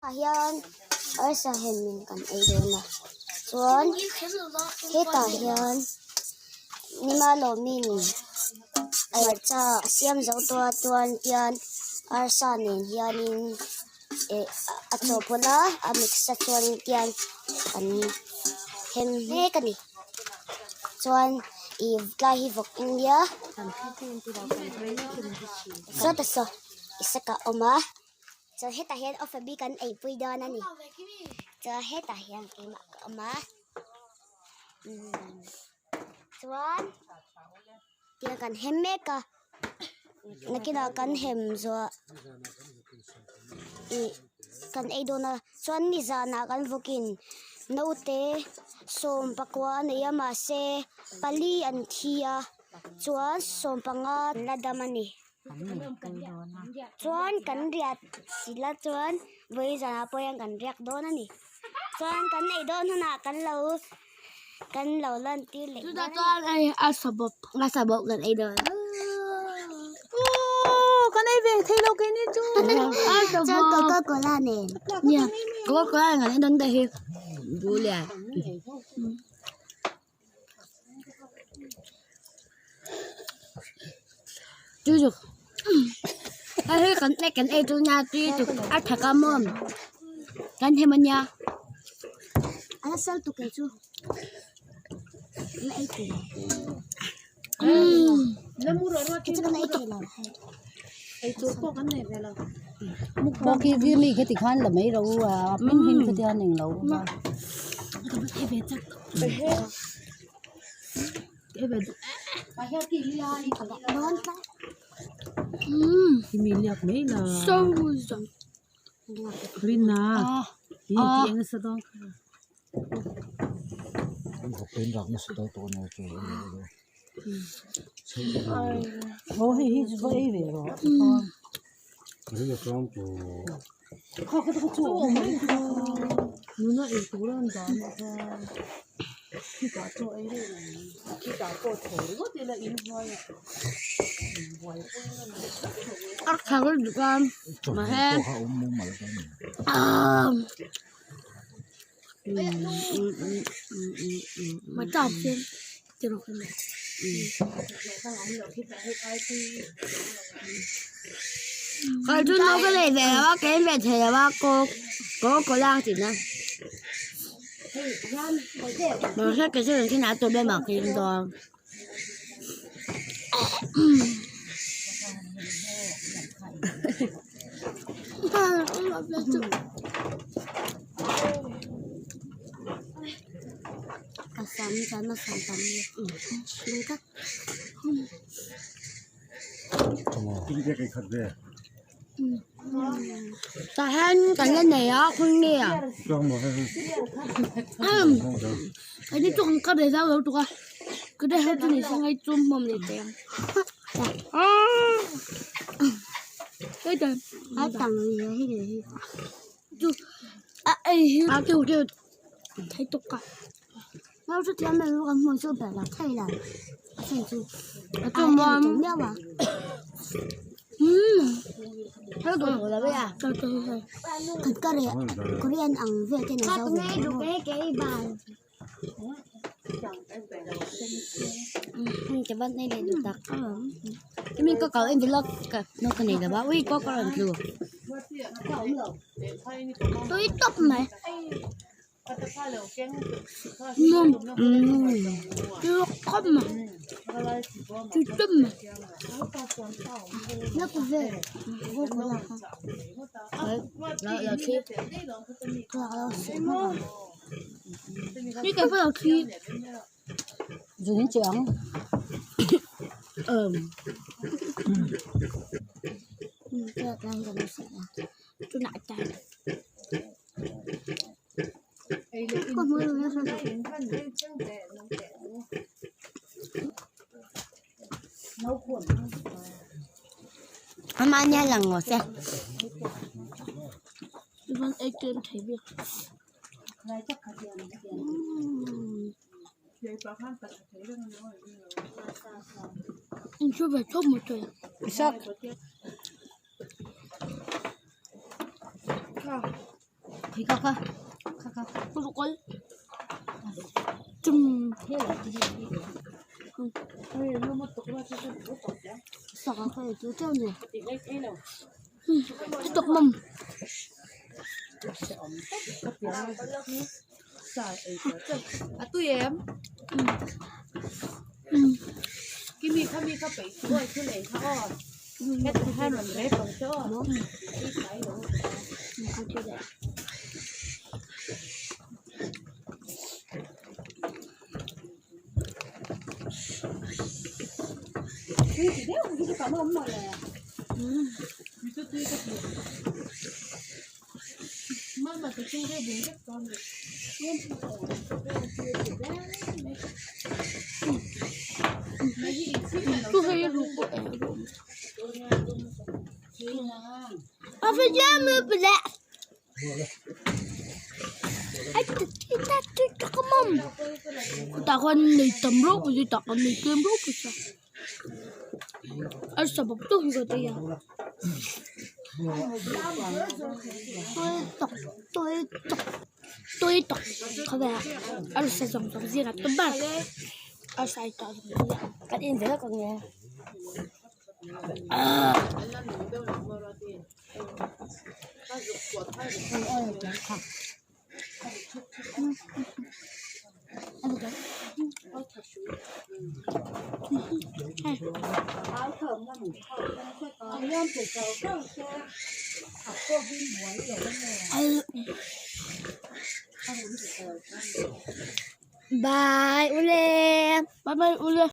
hiền ở sa hình mình cần ấy đồ nè chuan hết ta hiền nhưng mà lỗ mình ở cha xem dấu tua tuan tiền ở sa nên hiền ở chỗ phụ nữ ở mix chuan tiền cần hem hết cái này chuan lahi vok India so ta so isaka oma cho hết ta hiền offer bi kan ai pui do na ni cho hết ta hiền cái mà oma chuan kia kan hem me ka nakina kan hem zo kan ai do na chuan ni za na kan vokin note som pakwa na yama se pali an thia chuan som panga ladamani chuan kan riat sila chuan voi zana poyang kan riak don ani chuan kan nei don huna kan lo lan ti le tu da chuan ai asabop kan ai don con này về thấy lâu cái này chú cho có la nè nha có ai ngồi đến đây vui lẹ chú chú ai cái này tu nha chú chú ăn thằng cam mồm cái thêm anh nha anh sao tụi cái chú lại cái cái này cái nào bao khi vi li cái tiếng Hàn là mấy đâu min cái tiếng Hàn này lâu thì mình liệt mấy là Lina thì tiếng sao đó học bên rằng nó sẽ đâu tôi nói chuyện ô hi hi cho ấy về rồi cái cái con của họ cái chỗ mấy nó ấy cố lên đó mà khi cả chỗ ấy đây là khi cả chỗ thổi có thể là in hoa ăn thằng cái được không mà he mà chọc trên cho nó không còn chú nấu cái này về là bác cái về thì là bác có lang gì nữa mà hết cái chuyện khi nào tôi bên mặt thì rồi Sama đi các cái khát về tại hắn cảnh lên này á không nghe à trong mà cái đi chung cái để sao đâu tụi cái đây hết tụi này sang ngay chung mồm này tiền cái trời hai tầng gì chú ấy kêu thấy tục cả nó rất là mấy con muốn số bảy là thay là thay chú chung mồm chúng nhau à thấy tụi là bây giờ thật cái này Korean ăn về cái này sao nghe được cái bàn cái vấn này này được đặt cái mình có em vlog nó cái này là bao ui có lần thừa tôi tóc này chưa không mà chưa tâm mà nó có về vô cùng là khi là cái bắt đầu khi rồi đến trắng cái này là nó sẽ tôi lại chạy con mới nó sao mà nha là ngọt xem Vâng, ai trên thấy việc anh chưa về chốt một trời sắc thì khóc ha có được coi chum thế là gì sao phải chú treo nhỉ tiếp tục mầm tụi em cái mi khá bị thôi chứ này thôi cái thứ hai là rẻ còn cho nó không chưa đẹp thì đéo cái cảm ơn mọi là mà tôi chưa thấy đúng các con tôi thấy rụng à phải ra mưa bự lẹ ai ta có mầm ta con này tầm rốt rồi ta con này kem rốt rồi sao sao bọc tôi rồi đây à tôi tọc không phải à sẽ dùng gì là tấm bạc à sai tao cái in dễ còn nghe bye Ule.